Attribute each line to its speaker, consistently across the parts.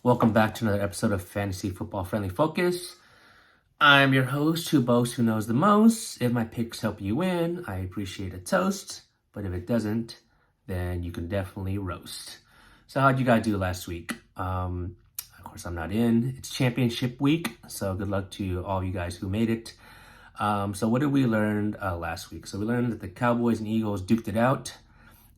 Speaker 1: Welcome back to another episode of Fantasy Football Friendly Focus. I'm your host, who boasts who knows the most. If my picks help you win, I appreciate a toast. But if it doesn't, then you can definitely roast. So how'd you guys do last week? Of course, I'm not in. It's championship week, so good luck to all you guys who made it. So what did we learn last week? So we learned that the Cowboys and Eagles duked it out,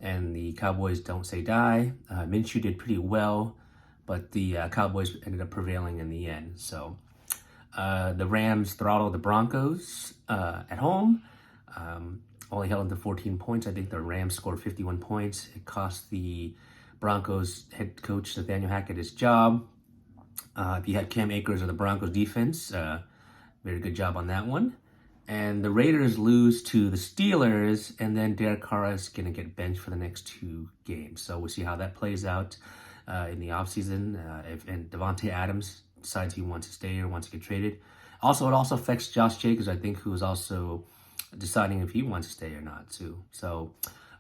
Speaker 1: and the Cowboys don't say die. Minshew did pretty well, but the Cowboys ended up prevailing in the end. So the Rams throttled the Broncos at home, only held them to 14 points. I think the Rams scored 51 points. It cost the Broncos head coach Nathaniel Hackett his job. If you had Cam Akers of the Broncos defense, very good job on that one. And the Raiders lose to the Steelers, and then Derek Carr is going to get benched for the next two games. So we'll see how that plays out in the offseason. And Devontae Adams decides he wants to stay or wants to get traded. Also, it also affects Josh Jacobs, I think, who is also deciding if he wants to stay or not, too. So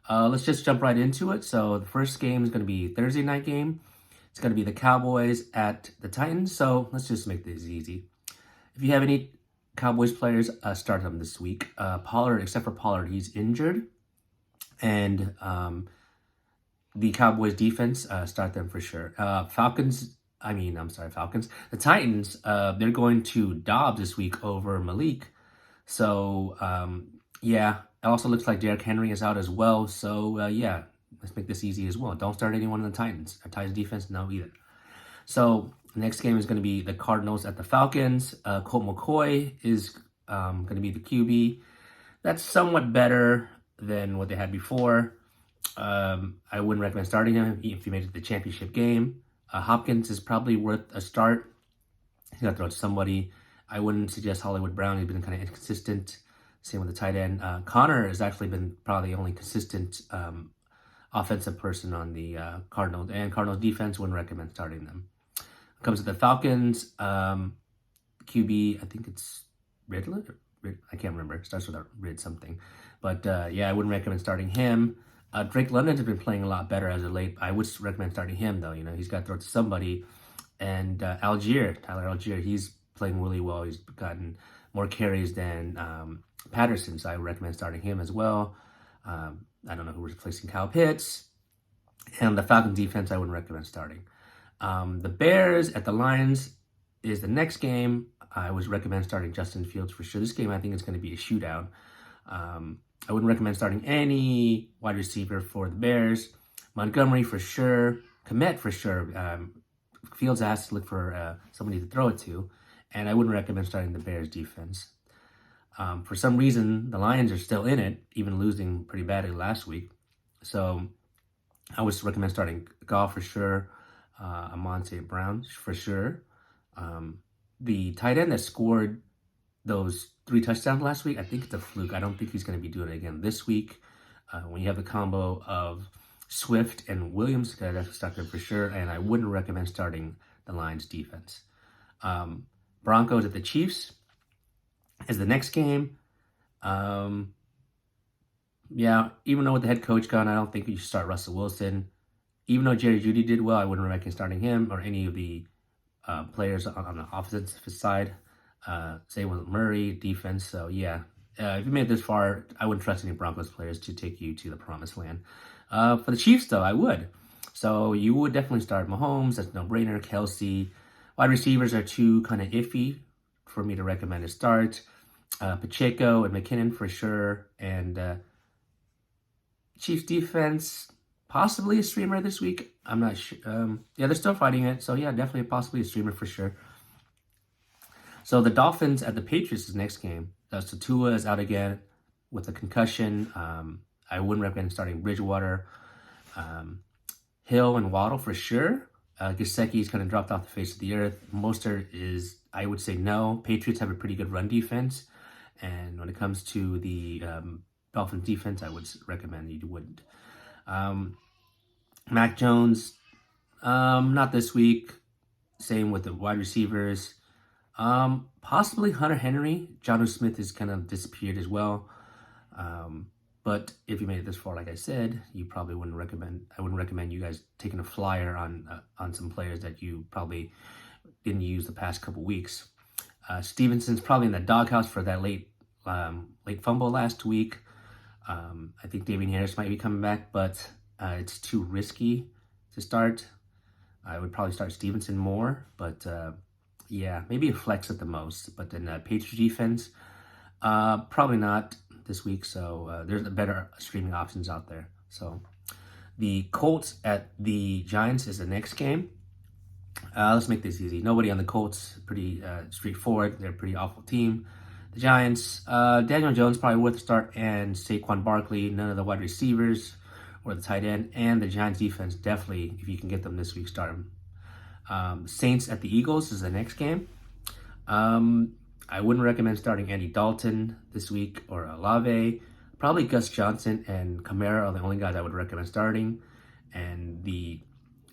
Speaker 1: let's just jump right into it. So the first game is going to be Thursday night game. It's going to be the Cowboys at the Titans. So let's just make this easy. If you have any Cowboys players, start them this week. Pollard, except for Pollard, he's injured. And the Cowboys defense, start them for sure. Falcons. The Titans, they're going to Dobbs this week over Malik. So, yeah. It also looks like Derrick Henry is out as well. So, yeah, let's make this easy as well. Don't start anyone in the Titans. Titans defense, no either. So, next game is going to be the Cardinals at the Falcons. Colt McCoy is going to be the QB. That's somewhat better than what they had before. I wouldn't recommend starting him if you made it to the championship game. Hopkins is probably worth a start. He's got to throw to somebody. I wouldn't suggest Hollywood Brown. He's been kind of inconsistent. Same with the tight end. Connor has actually been probably the only consistent offensive person on the Cardinals. And Cardinals defense, wouldn't recommend starting them. Comes to the Falcons, QB, I think it's Ridley? I can't remember. It starts with a Rid something. But yeah, I wouldn't recommend starting him. Drake London has been playing a lot better as of late. I would recommend starting him, though. You know, he's got to throw to somebody. And Tyler Algier, he's playing really well. He's gotten more carries than Patterson, so I would recommend starting him as well. I don't know who was replacing Kyle Pitts. And the Falcons defense, I wouldn't recommend starting. The Bears at the Lions is the next game. I would recommend starting Justin Fields for sure. This game, I think, is going to be a shootout. I wouldn't recommend starting any wide receiver for the Bears. Montgomery for sure. Kmet for sure. Fields has to look for somebody to throw it to. And I wouldn't recommend starting the Bears defense. For some reason, the Lions are still in it, even losing pretty badly last week. So I would recommend starting Goff for sure. Amon St. Brown for sure. The tight end that scored those 3 touchdowns last week, I think it's a fluke. I don't think he's going to be doing it again this week. When you have the combo of Swift and Williams, that's stuck in for sure. And I wouldn't recommend starting the Lions defense. Broncos at the Chiefs is the next game. Yeah, even though with the head coach gone, I don't think you should start Russell Wilson. Even though Jerry Jeudy did well, I wouldn't recommend starting him or any of the players on the offensive side. Same with Murray, defense. So, yeah, if you made it this far, I wouldn't trust any Broncos players to take you to the promised land. For the Chiefs, though, I would. So, you would definitely start Mahomes. That's no-brainer. Kelsey. Wide receivers are too kind of iffy for me to recommend to start. Pacheco and McKinnon for sure. And Chiefs defense, possibly a streamer this week. I'm not sure. Yeah, they're still fighting it. So, yeah, definitely possibly a streamer for sure. So, the Dolphins at the Patriots is next game. So, Tua is out again with a concussion. I wouldn't recommend starting Bridgewater. Hill and Waddle for sure. Gesicki's kind of dropped off the face of the earth. Mostert is, I would say, no. Patriots have a pretty good run defense. And when it comes to the Dolphins defense, I would recommend you wouldn't. Mac Jones, not this week. Same with the wide receivers. Possibly Hunter Henry. Jonnu Smith has kind of disappeared as well. But if you made it this far, like I said, you probably wouldn't recommend. I wouldn't recommend you guys taking a flyer on some players that you probably didn't use the past couple weeks. Stevenson's probably in the doghouse for that late fumble last week. I think Damien Harris might be coming back, but it's too risky to start. I would probably start Stevenson more, but yeah, maybe a flex at the most. But then Patriots defense, probably not this week. So there's better streaming options out there. So the Colts at the Giants is the next game. Let's make this easy. Nobody on the Colts. Pretty straightforward. They're a pretty awful team. The Giants, Daniel Jones probably worth a start, and Saquon Barkley. None of the wide receivers or the tight end, and the Giants defense definitely, if you can get them this week, start them. Saints at the Eagles is the next game. I wouldn't recommend starting Andy Dalton this week or Olave. Probably Gus Johnson and Kamara are the only guys I would recommend starting. And the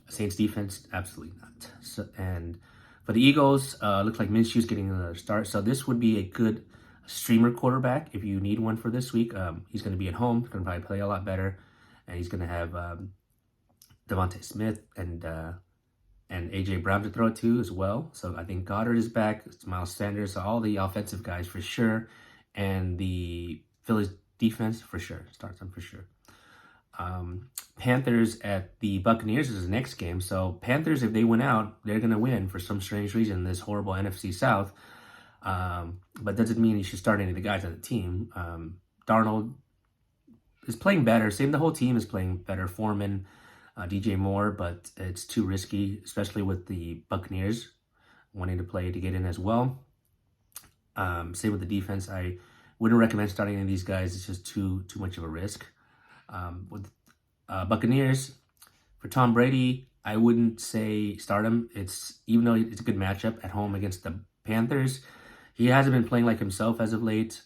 Speaker 1: Saints defense, absolutely not. So, and for the Eagles, looks like Minshew's getting another start. So this would be a good streamer quarterback if you need one for this week. He's going to be at home. He's going to probably play a lot better. And he's going to have Devontae Smith and A.J. Brown to throw to as well. So I think Goddard is back. It's Miles Sanders. So all the offensive guys for sure. And the Phillies defense for sure. Starts them for sure. Panthers at the Buccaneers is the next game. So Panthers, if they win out, they're going to win for some strange reason, this horrible NFC South. But doesn't mean you should start any of the guys on the team. Darnold is playing better. The whole team is playing better. Foreman, DJ Moore, but it's too risky, especially with the Buccaneers wanting to play to get in as well. Same with the defense. I wouldn't recommend starting any of these guys. It's just too much of a risk. With Buccaneers, for Tom Brady, I wouldn't say start him. Even though it's a good matchup at home against the Panthers, he hasn't been playing like himself as of late.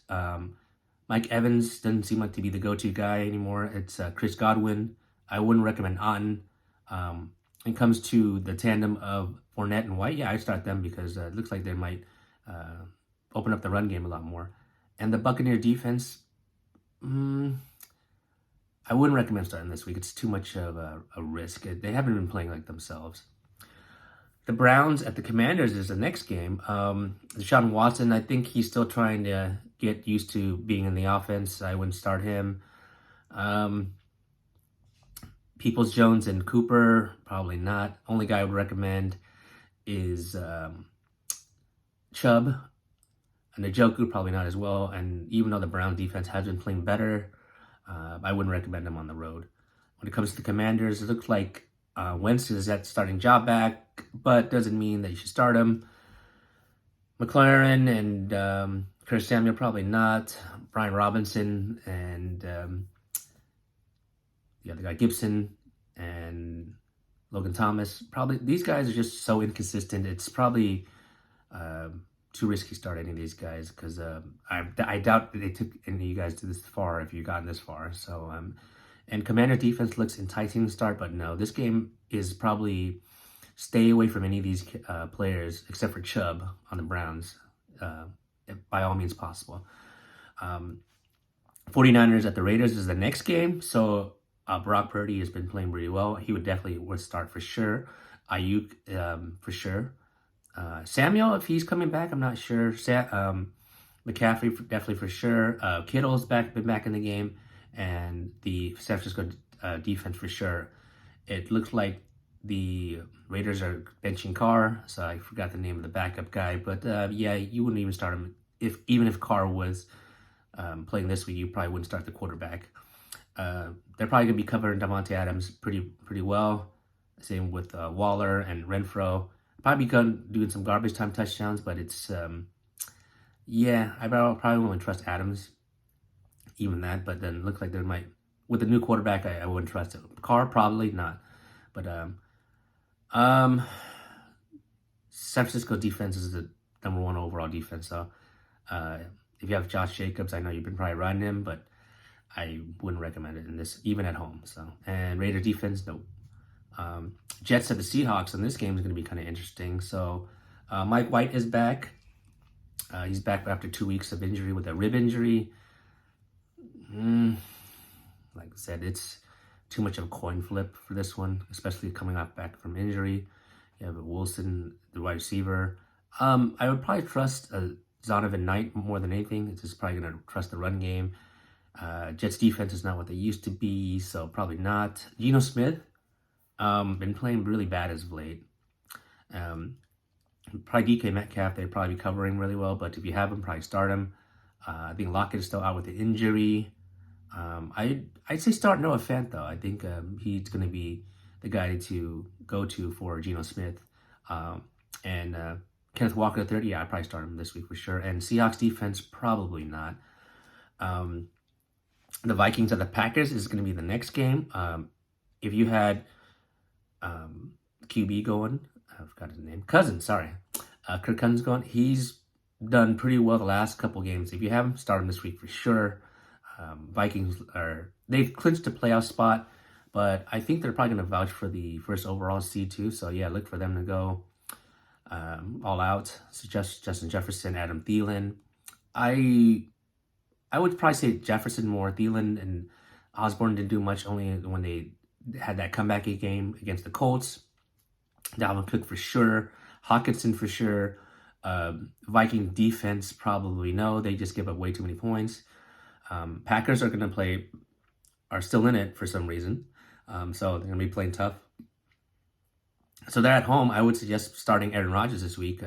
Speaker 1: Mike Evans doesn't seem like to be the go-to guy anymore. It's Chris Godwin. I wouldn't recommend Otten. When it comes to the tandem of Fournette and White, yeah, I start them because it looks like they might open up the run game a lot more. And the Buccaneer defense, I wouldn't recommend starting this week. It's too much of a risk. They haven't been playing like themselves. The Browns at the Commanders is the next game. Deshaun Watson, I think he's still trying to get used to being in the offense. I wouldn't start him. Peoples-Jones and Cooper, probably not. Only guy I would recommend is Chubb. And Njoku, probably not as well. And even though the Browns defense has been playing better, I wouldn't recommend them on the road. When it comes to the Commanders, it looks like Wentz is at starting job back, but doesn't mean that you should start him. McLaren and Curtis Samuel, probably not. Brian Robinson and the other guy, Gibson, and Logan Thomas. Probably these guys are just so inconsistent. It's probably too risky to start any of these guys because I doubt that they took any of you guys to this far if you've gotten this far. So, and Commander defense looks enticing to start, but no, this game is probably stay away from any of these players except for Chubb on the Browns, by all means possible. 49ers at the Raiders is the next game. So Brock Purdy has been playing really well. He would definitely start for sure. Ayuk for sure. Samuel, if he's coming back, I'm not sure. McCaffrey definitely for sure. Kittle's been back in the game, and the San Francisco defense for sure. It looks like the Raiders are benching Carr, so I forgot the name of the backup guy. But yeah, you wouldn't even start him even if Carr was playing this week. You probably wouldn't start the quarterback. They're probably gonna be covering Davante Adams pretty well. Same with Waller and Renfro. Probably doing some garbage time touchdowns, but it's yeah, I probably won't trust Adams, even that. But then it looks like there might, with the new quarterback, I wouldn't trust it. Carr probably not, but San Francisco defense is the number one overall defense. So if you have Josh Jacobs, I know you've been probably riding him, but I wouldn't recommend it in this, even at home. So, and Raider defense, nope. Jets at the Seahawks, and this game is going to be kind of interesting. So Mike White is back. He's back after 2 weeks of injury with a rib injury. Like I said, it's too much of a coin flip for this one, especially coming back from injury. You have Wilson, the wide receiver. I would probably trust Zonovan Knight more than anything. It's just probably going to trust the run game. Jets defense is not what they used to be, so probably not. Geno Smith, been playing really bad as of late. Probably DK Metcalf, they'd probably be covering really well, but if you have him, probably start him. I think Lockett is still out with the injury. I'd say start Noah Fant, though. I think he's going to be the guy to go to for Geno Smith. And Kenneth Walker III, yeah, I'd probably start him this week for sure. And Seahawks defense, probably not. The Vikings at the Packers is going to be the next game. If you had QB going, I forgot his name, Cousins, sorry. Kirk Cousins going, he's done pretty well the last couple games. If you have him, start him this week for sure. Vikings they've clinched a playoff spot, but I think they're probably going to vouch for the first overall seed too. So yeah, look for them to go all out. Suggest Justin Jefferson, Adam Thielen. I would probably say Jefferson more. Thielen and Osborne didn't do much, only when they had that comeback game against the Colts. Dalvin Cook for sure. Hawkinson for sure. Viking defense, probably no. They just give up way too many points. Packers are still in it for some reason. So they're going to be playing tough. So they're at home. I would suggest starting Aaron Rodgers this week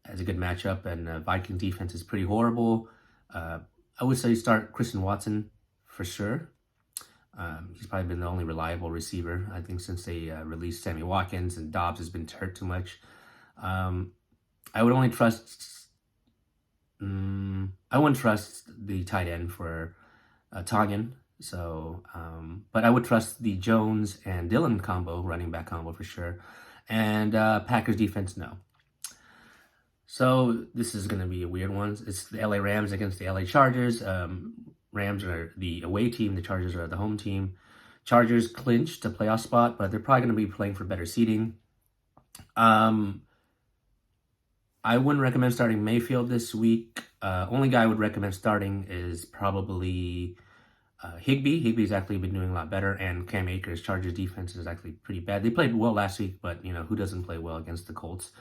Speaker 1: as a good matchup. And Viking defense is pretty horrible. I would say start Christian Watson for sure. He's probably been the only reliable receiver, I think, since they released Sammy Watkins, and Dobbs has been hurt too much. I wouldn't trust the tight end for Tonyan. So, but I would trust the Jones and Dillon combo, running back combo for sure. And Packers defense, no. So this is going to be a weird one. It's the LA Rams against the LA Chargers. Rams are the away team. The Chargers are the home team. Chargers clinched a playoff spot, but they're probably going to be playing for better seeding. I wouldn't recommend starting Mayfield this week. Only guy I would recommend starting is probably Higbee. Higbee's actually been doing a lot better, and Cam Akers. Chargers defense is actually pretty bad. They played well last week, but who doesn't play well against the Colts?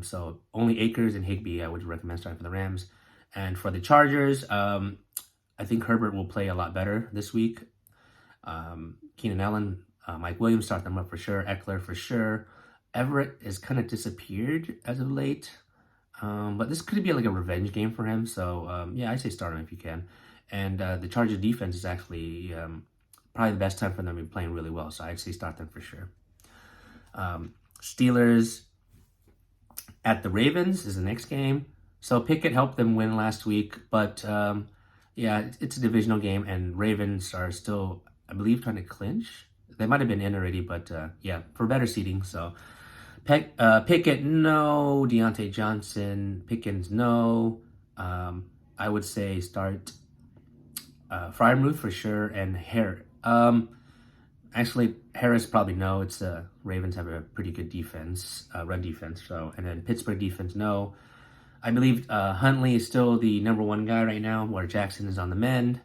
Speaker 1: So only Akers and Higbee I would recommend starting for the Rams. And for the Chargers, I think Herbert will play a lot better this week. Keenan Allen, Mike Williams, start them up for sure. Eckler for sure. Everett has kind of disappeared as of late. But this could be like a revenge game for him. So, yeah, I say start him if you can. And the Chargers defense is actually probably the best time for them to be playing really well. So I'd say start them for sure. Steelers at the Ravens is the next game. So Pickett helped them win last week. But, yeah, it's a divisional game. And Ravens are still, I believe, trying to clinch. They might have been in already, but, yeah, for better seating. So Pickett, no. Deontay Johnson, Pickens, no. I would say start Freiermuth for sure, and Harris. Actually, Harris probably no. It's Ravens have a pretty good defense, run defense. So, and then Pittsburgh defense, no. I believe Huntley is still the number one guy right now, where Jackson is on the mend.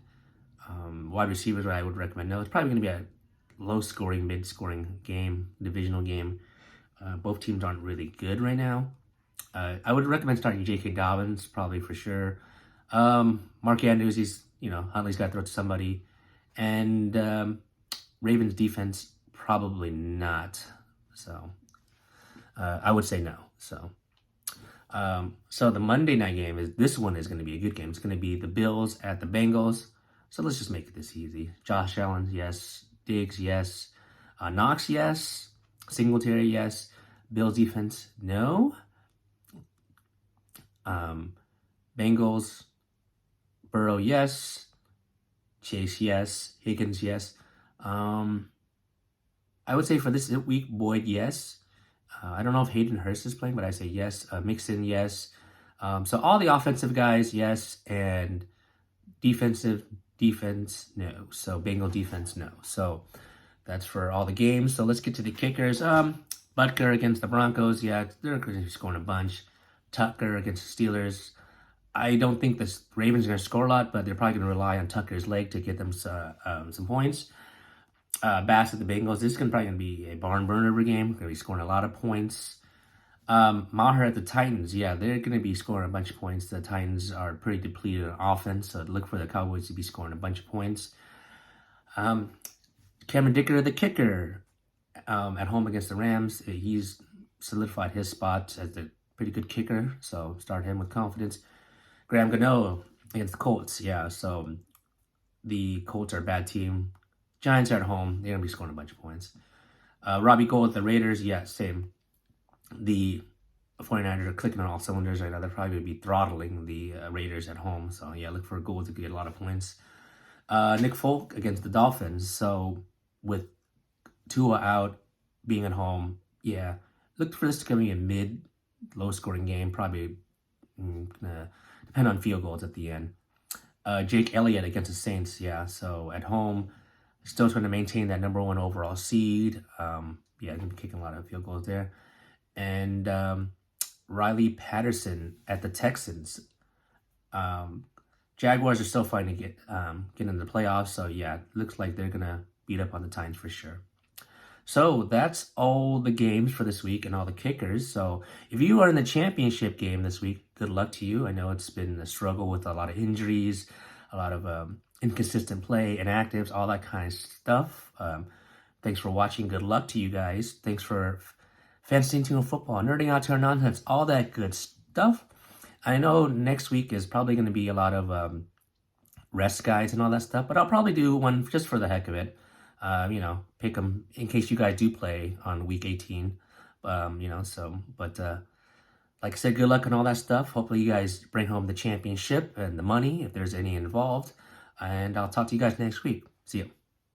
Speaker 1: Wide receivers, what I would recommend, no. It's probably going to be a low-scoring, mid-scoring game, divisional game. Both teams aren't really good right now. I would recommend starting J.K. Dobbins, probably for sure. Mark Andrews, Huntley's got to throw to somebody. And Ravens defense, probably not. So I would say no. So the Monday night game this one is going to be a good game. It's going to be the Bills at the Bengals. So let's just make this easy. Josh Allen, yes. Diggs, yes. Knox, yes. Singletary, yes. Bills defense, no. Bengals, Burrow, yes. Chase, yes. Higgins, yes. I would say for this week, Boyd, yes. I don't know if Hayden Hurst is playing, but I say yes. Mixon, yes. So all the offensive guys, yes. And defense, no. So Bengal defense, no. So that's for all the games. So let's get to the kickers. Butker against the Broncos. Yeah, they're going to be scoring a bunch. Tucker against the Steelers. I don't think the Ravens are going to score a lot, but they're probably going to rely on Tucker's leg to get them some points. Bass at the Bengals. This is probably going to be a barn burner of a game. Going to be scoring a lot of points. Maher at the Titans. Yeah, they're going to be scoring a bunch of points. The Titans are pretty depleted on offense, so look for the Cowboys to be scoring a bunch of points. Cameron Dicker, the kicker, at home against the Rams. He's solidified his spot as a pretty good kicker, so start him with confidence. Graham Gano against the Colts. Yeah, so the Colts are a bad team. Giants are at home. They're going to be scoring a bunch of points. Robbie Gould at the Raiders. Yeah, same. The 49ers are clicking on all cylinders right now. They're probably going to be throttling the Raiders at home. So, yeah, look for Gould to get a lot of points. Nick Folk against the Dolphins. So, with Tua out, being at home, yeah, look for this to be a low-scoring game. Probably gonna depend on field goals at the end. Jake Elliott against the Saints, yeah. So at home, still trying to maintain that number 1 overall seed. Yeah, gonna be kicking a lot of field goals there. And Riley Patterson at the Texans. Jaguars are still fighting to get into the playoffs. So yeah, looks like they're gonna beat up on the Titans for sure. So that's all the games for this week and all the kickers. So if you are in the championship game this week, good luck to you. I know it's been a struggle with a lot of injuries, a lot of inconsistent play, inactives, all that kind of stuff. Thanks for watching. Good luck to you guys. Thanks for fantasy team football, nerding out to our nonsense, all that good stuff. I know next week is probably going to be a lot of rest guides and all that stuff, but I'll probably do one just for the heck of it. Pick them in case you guys do play on week 18. Like I said, good luck on all that stuff. Hopefully you guys bring home the championship and the money if there's any involved. And I'll talk to you guys next week. See you.